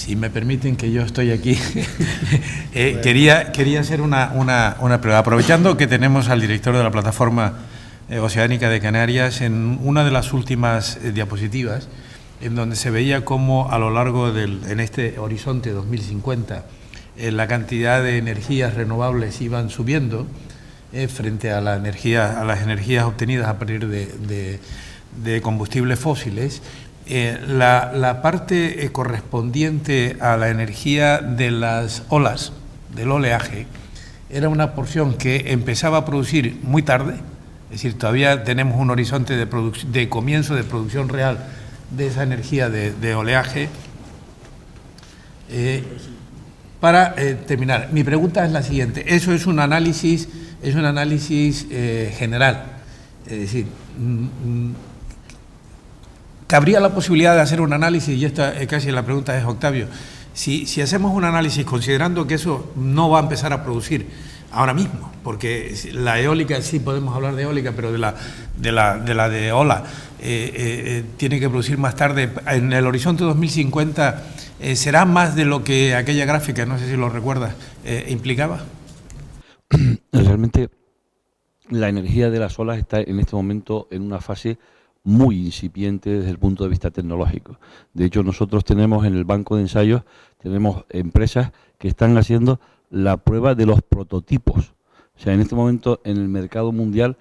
Si me permiten que yo estoy aquí, quería hacer una pregunta. Aprovechando que tenemos al director de la Plataforma Oceánica de Canarias, en una de las últimas diapositivas, en donde se veía cómo a lo largo en este horizonte 2050 la cantidad de energías renovables iban subiendo frente a las energías obtenidas a partir de combustibles fósiles. La parte correspondiente a la energía de las olas, del oleaje, era una porción que empezaba a producir muy tarde, es decir, todavía tenemos un horizonte de comienzo de producción real de esa energía de oleaje. Para terminar, mi pregunta es la siguiente. Eso es un análisis general, es decir, ¿cabría la posibilidad de hacer un análisis? Y esta casi la pregunta es, Octavio, si hacemos un análisis considerando que eso no va a empezar a producir ahora mismo, porque la eólica, sí podemos hablar de eólica, pero de la de ola tiene que producir más tarde, en el horizonte 2050, ¿será más de lo que aquella gráfica, no sé si lo recuerdas, implicaba? Realmente la energía de las olas está en este momento en una fase muy incipiente desde el punto de vista tecnológico. De hecho, nosotros tenemos en el banco de ensayos, tenemos empresas que están haciendo la prueba de los prototipos. O sea, en este momento en el mercado mundial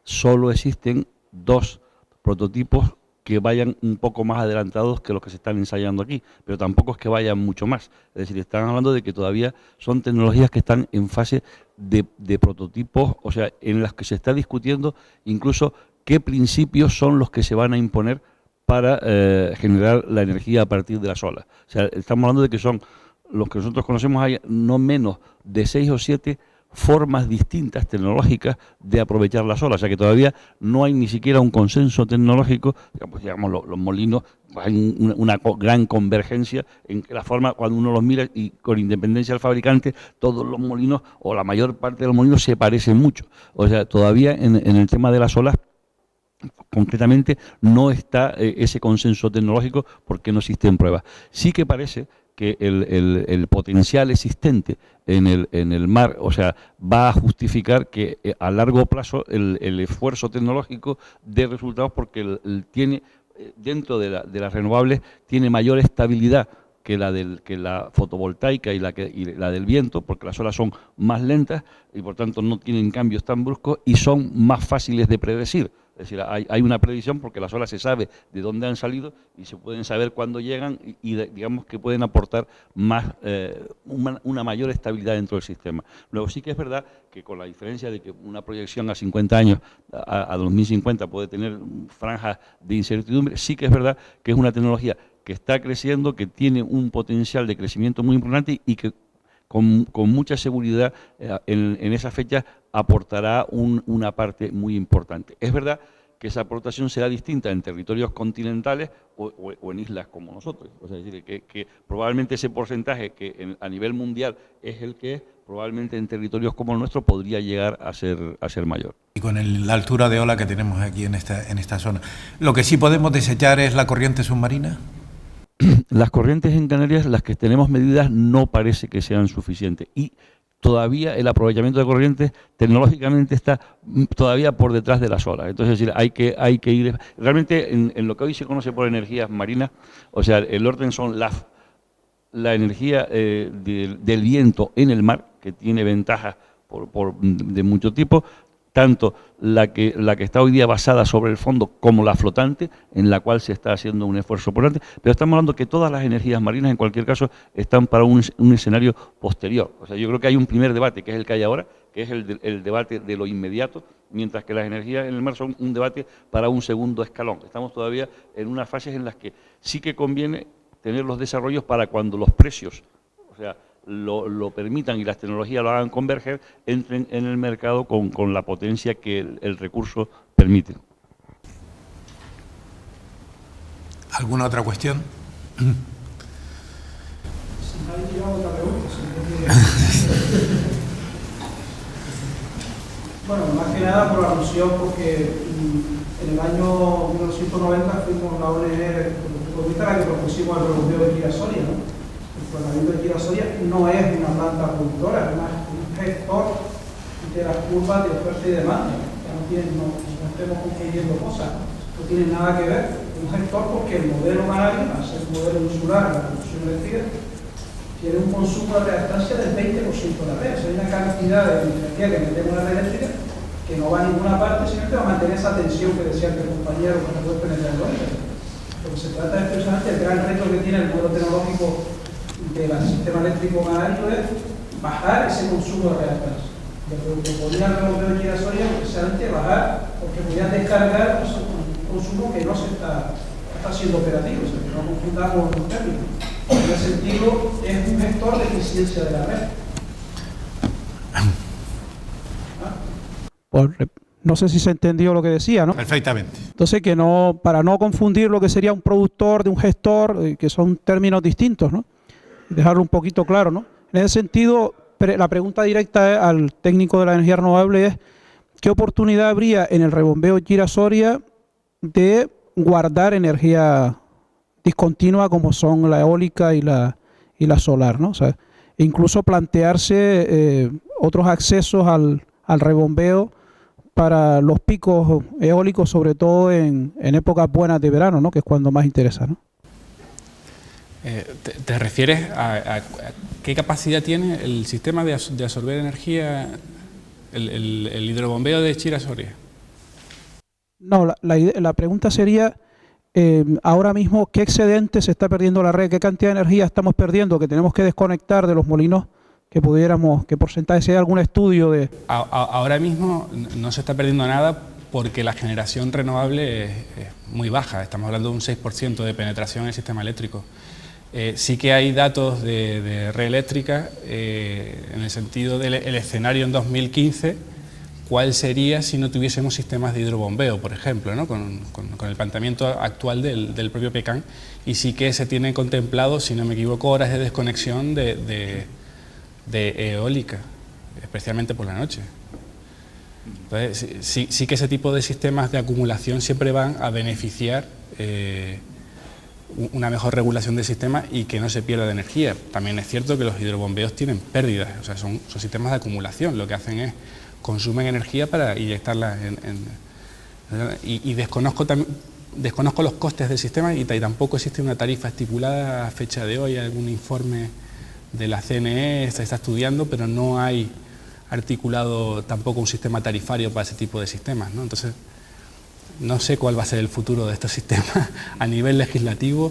solo existen 2 prototipos que vayan un poco más adelantados que los que se están ensayando aquí, pero tampoco es que vayan mucho más. Es decir, están hablando de que todavía son tecnologías que están en fase de prototipos, o sea, en las que se está discutiendo incluso qué principios son los que se van a imponer para generar la energía a partir de las olas. O sea, estamos hablando de que son los que nosotros conocemos, hay no menos de 6 o 7 formas distintas tecnológicas de aprovechar las olas. O sea que todavía no hay ni siquiera un consenso tecnológico. Digamos los molinos, pues hay una gran convergencia en que la forma, cuando uno los mira y con independencia del fabricante, todos los molinos o la mayor parte de los molinos se parecen mucho. O sea, todavía en el tema de las olas concretamente no está ese consenso tecnológico porque no existen pruebas. Sí que parece que el potencial existente en el mar, o sea, va a justificar que a largo plazo el esfuerzo tecnológico dé resultados porque tiene dentro de las renovables tiene mayor estabilidad que la fotovoltaica y la del viento, porque las olas son más lentas y por tanto no tienen cambios tan bruscos y son más fáciles de predecir. Es decir, hay una predicción porque las olas se sabe de dónde han salido y se pueden saber cuándo llegan y digamos que pueden aportar más una mayor estabilidad dentro del sistema. Luego sí que es verdad que con la diferencia de que una proyección a 50 años, a 2050 puede tener franjas de incertidumbre, sí que es verdad que es una tecnología que está creciendo, que tiene un potencial de crecimiento muy importante y que con mucha seguridad en esa fecha aportará una parte muy importante. Es verdad que esa aportación será distinta en territorios continentales o en islas como nosotros. O sea, es decir, que probablemente ese porcentaje que a nivel mundial es el que es, probablemente en territorios como el nuestro podría llegar a ser mayor. Y con la altura de ola que tenemos aquí en esta zona. Lo que sí podemos desechar es la corriente submarina. Las corrientes en Canarias, las que tenemos medidas, no parece que sean suficientes. Y todavía el aprovechamiento de corrientes tecnológicamente está todavía por detrás de las olas. Entonces, es decir, hay que ir... Realmente, en lo que hoy se conoce por energías marinas, o sea, el orden son la energía del viento en el mar, que tiene ventajas de mucho tipo, tanto la que está hoy día basada sobre el fondo como la flotante, en la cual se está haciendo un esfuerzo importante, pero estamos hablando que todas las energías marinas, en cualquier caso, están para un escenario posterior. O sea, yo creo que hay un primer debate, que es el que hay ahora, que es el debate de lo inmediato, mientras que las energías en el mar son un debate para un segundo escalón. Estamos todavía en unas fases en las que sí que conviene tener los desarrollos para cuando los precios, o sea, lo permitan y las tecnologías lo hagan converger, entren en el mercado con la potencia que el recurso permite. ¿Alguna otra cuestión? Bueno, más que nada por la alusión, porque en el año 1990 fuimos la ONG la que propusimos el relojeo de Kia Soria, ¿no? El Ayuntamiento de Chira-Soria no es una planta productora, es un gestor de las curvas de oferta y demanda. Ya no estemos confundiendo cosas, no tiene nada que ver. Es un gestor porque el modelo canario, al ser un modelo insular, la producción eléctrica, tiene un consumo de reactancia del 20% de la red. O sea, hay una cantidad de energía que metemos en la red eléctrica que no va a ninguna parte, sino que va a mantener esa tensión que decía el compañero con la web penetrando. Lo que se trata es precisamente el gran reto que tiene el modelo tecnológico del sistema eléctrico canario es bajar ese consumo de reactancia. Lo que podría el rebombeo de Chira-Soria precisamente bajar, porque podría descargar un consumo que no está siendo operativo, o sea, que no confundamos los términos. En ese sentido, es un gestor de eficiencia de la red. No sé si se entendió lo que decía, ¿no? Perfectamente. Entonces, que no, para no confundir lo que sería un productor de un gestor, que son términos distintos, ¿no? Dejarlo un poquito claro, ¿no? En ese sentido, la pregunta directa al técnico de la energía renovable es ¿qué oportunidad habría en el rebombeo Chira-Soria de guardar energía discontinua como son la eólica y la solar, ¿no? O sea, incluso plantearse otros accesos al rebombeo para los picos eólicos, sobre todo en épocas buenas de verano, ¿no? Que es cuando más interesa, ¿no? ¿Te refieres a qué capacidad tiene el sistema de absorber energía, el hidrobombeo de Chira-Soria? No, la pregunta sería, ahora mismo, ¿qué excedente se está perdiendo la red? ¿Qué cantidad de energía estamos perdiendo que tenemos que desconectar de los molinos que pudiéramos, qué porcentaje, si hay algún estudio de...? Ahora mismo no se está perdiendo nada porque la generación renovable es muy baja, estamos hablando de un 6% de penetración en el sistema eléctrico. Sí que hay datos de red eléctrica en el sentido del escenario en 2015, cuál sería si no tuviésemos sistemas de hidrobombeo, por ejemplo, ¿no? con el planteamiento actual del propio PECAN, y sí que se tienen contemplado, si no me equivoco, horas de desconexión de eólica, especialmente por la noche. Entonces, sí que ese tipo de sistemas de acumulación siempre van a beneficiar una mejor regulación del sistema y que no se pierda de energía. También es cierto que los hidrobombeos tienen pérdidas, o sea, son sistemas de acumulación, lo que hacen es consumen energía para inyectarla y desconozco los costes del sistema y tampoco existe una tarifa estipulada a fecha de hoy. Algún informe de la CNE se está estudiando, pero no hay articulado tampoco un sistema tarifario para ese tipo de sistemas, ¿no? Entonces, no sé cuál va a ser el futuro de estos sistemas a nivel legislativo,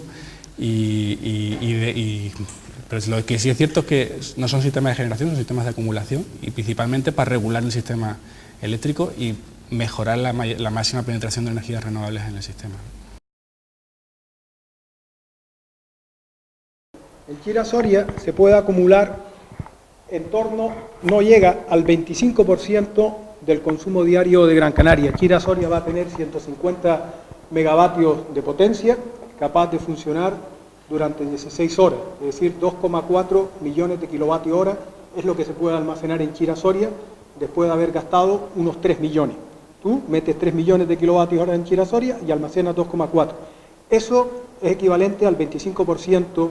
pero lo que sí es cierto es que no son sistemas de generación, son sistemas de acumulación, y principalmente para regular el sistema eléctrico y mejorar la máxima penetración de energías renovables en el sistema. En Chira-Soria se puede acumular en torno, no llega al 25% del consumo diario de Gran Canaria. Chira-Soria va a tener 150 megavatios de potencia, capaz de funcionar durante 16 horas, es decir, 2,4 millones de kilovatios hora es lo que se puede almacenar en Chira-Soria después de haber gastado unos 3 millones. Tú metes 3 millones de kilovatios hora en Chira-Soria y almacenas 2,4. Eso es equivalente al 25%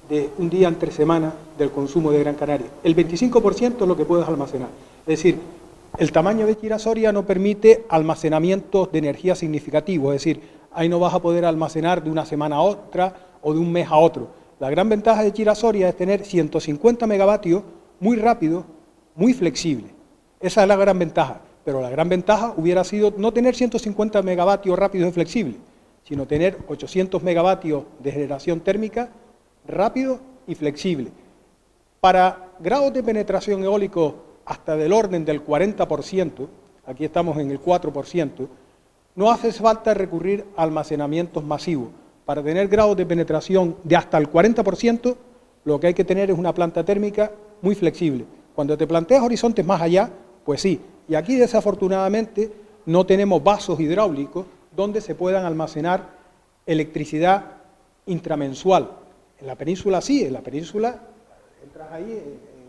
de un día entre semana del consumo de Gran Canaria. El 25% es lo que puedes almacenar. Es decir, el tamaño de Chira-Soria no permite almacenamientos de energía significativos, es decir, ahí no vas a poder almacenar de una semana a otra o de un mes a otro. La gran ventaja de Chira-Soria es tener 150 megavatios muy rápido, muy flexible. Esa es la gran ventaja, pero la gran ventaja hubiera sido no tener 150 megavatios rápidos y flexibles, sino tener 800 megavatios de generación térmica rápido y flexible. Para grados de penetración eólico hasta del orden del 40%, aquí estamos en el 4%, no hace falta recurrir a almacenamientos masivos. Para tener grados de penetración de hasta el 40%, lo que hay que tener es una planta térmica muy flexible. Cuando te planteas horizontes más allá, pues sí. Y aquí, desafortunadamente, no tenemos vasos hidráulicos donde se puedan almacenar electricidad intramensual. En la península sí, en la península entras ahí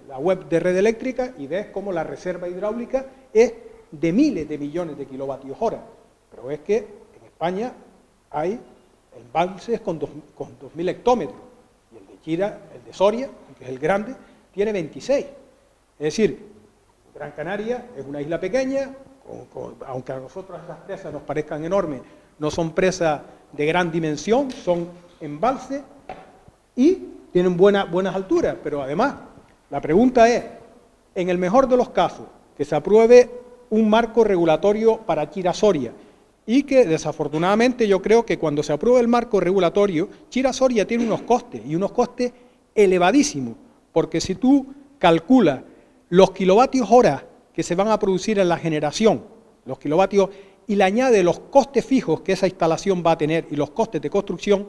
en la web de Red Eléctrica y ves cómo la reserva hidráulica es de miles de millones de kilovatios hora. Pero es que en España hay embalses con 2.000 hectómetros. y el de Soria, que es el grande, tiene 26. Es decir, Gran Canaria es una isla pequeña, aunque a nosotros estas presas nos parezcan enormes, no son presas de gran dimensión, son embalses y tienen buenas alturas, pero además, la pregunta es, en el mejor de los casos, que se apruebe un marco regulatorio para Chira-Soria, y que desafortunadamente yo creo que cuando se apruebe el marco regulatorio, Chira-Soria tiene unos costes, y unos costes elevadísimos, porque si tú calculas los kilovatios hora que se van a producir en la generación, los kilovatios, y le añade los costes fijos que esa instalación va a tener y los costes de construcción,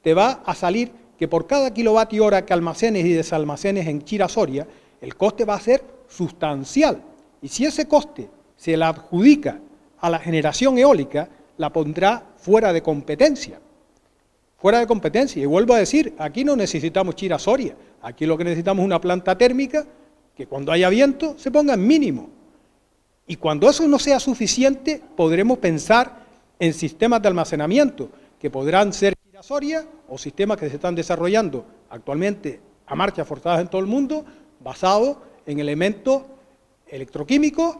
te va a salir que por cada kilovatio hora que almacenes y desalmacenes en Chira-Soria, el coste va a ser sustancial. Y si ese coste se le adjudica a la generación eólica, la pondrá fuera de competencia. Fuera de competencia. Y vuelvo a decir, aquí no necesitamos Chira-Soria, aquí lo que necesitamos es una planta térmica que cuando haya viento se ponga en mínimo. Y cuando eso no sea suficiente, podremos pensar en sistemas de almacenamiento, que podrán ser Chira-Soria o sistemas que se están desarrollando actualmente a marcha forzadas en todo el mundo, basados en elementos electroquímicos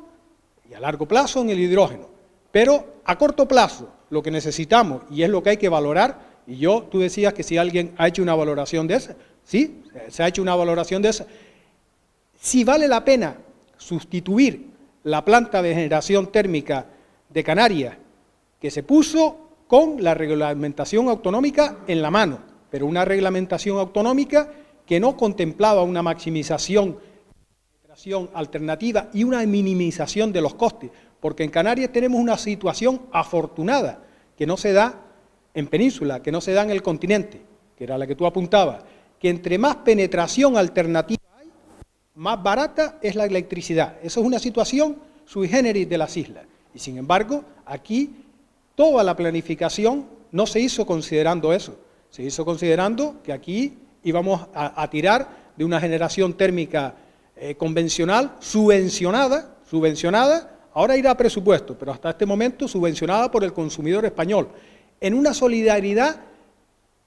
y a largo plazo en el hidrógeno. Pero a corto plazo, lo que necesitamos, y es lo que hay que valorar, y tú decías que si alguien ha hecho una valoración de esa, sí, se ha hecho una valoración de esa, si vale la pena sustituir la planta de generación térmica de Canarias, que se puso con la reglamentación autonómica en la mano, pero una reglamentación autonómica que no contemplaba una maximización alternativa y una minimización de los costes, porque en Canarias tenemos una situación afortunada que no se da en península, que no se da en el continente, que era la que tú apuntabas, que entre más penetración alternativa hay, más barata es la electricidad. Eso es una situación sui generis de las islas. Y sin embargo, aquí toda la planificación no se hizo considerando eso. Se hizo considerando que aquí íbamos a tirar de una generación térmica convencional, subvencionada, ahora irá a presupuesto, pero hasta este momento subvencionada por el consumidor español, en una solidaridad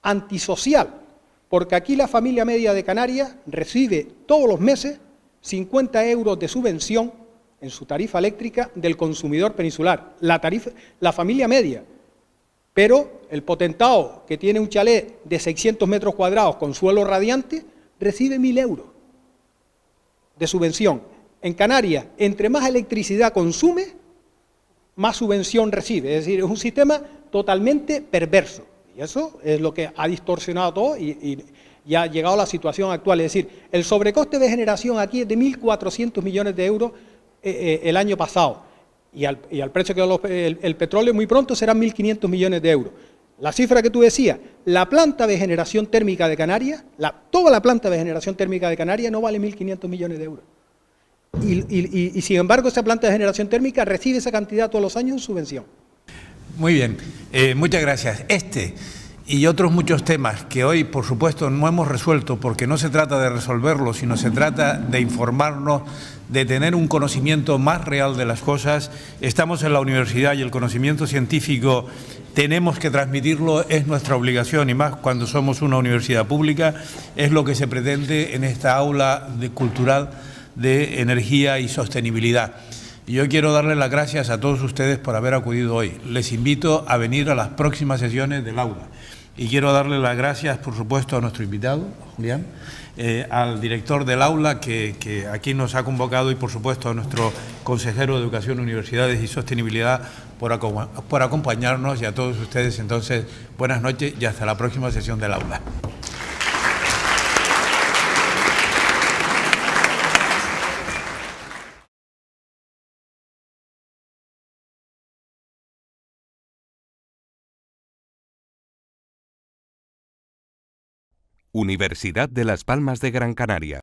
antisocial, porque aquí la familia media de Canarias recibe todos los meses 50 euros de subvención en su tarifa eléctrica del consumidor peninsular, la familia media, pero el potentado que tiene un chalet de 600 metros cuadrados con suelo radiante recibe 1.000 euros de subvención. En Canarias, entre más electricidad consume, más subvención recibe. Es decir, es un sistema totalmente perverso. Y eso es lo que ha distorsionado todo y ha llegado a la situación actual. Es decir, el sobrecoste de generación aquí es de 1.400 millones de euros el año pasado. Y al precio que el petróleo muy pronto serán 1.500 millones de euros. La cifra que tú decías, la planta de generación térmica de Canarias, toda la planta de generación térmica de Canarias no vale 1.500 millones de euros. Y sin embargo, esa planta de generación térmica recibe esa cantidad todos los años en subvención. Muy bien, muchas gracias. Y otros muchos temas que hoy, por supuesto, no hemos resuelto, porque no se trata de resolverlos, sino se trata de informarnos, de tener un conocimiento más real de las cosas. Estamos en la universidad y el conocimiento científico tenemos que transmitirlo, es nuestra obligación, y más cuando somos una universidad pública, es lo que se pretende en esta aula cultural de energía y sostenibilidad. Y yo quiero darles las gracias a todos ustedes por haber acudido hoy. Les invito a venir a las próximas sesiones del aula. Y quiero darle las gracias, por supuesto, a nuestro invitado, Julián, al director del aula que aquí nos ha convocado y, por supuesto, a nuestro consejero de Educación, Universidades y Sostenibilidad por acompañarnos, y a todos ustedes. Entonces, buenas noches y hasta la próxima sesión del aula. Universidad de Las Palmas de Gran Canaria.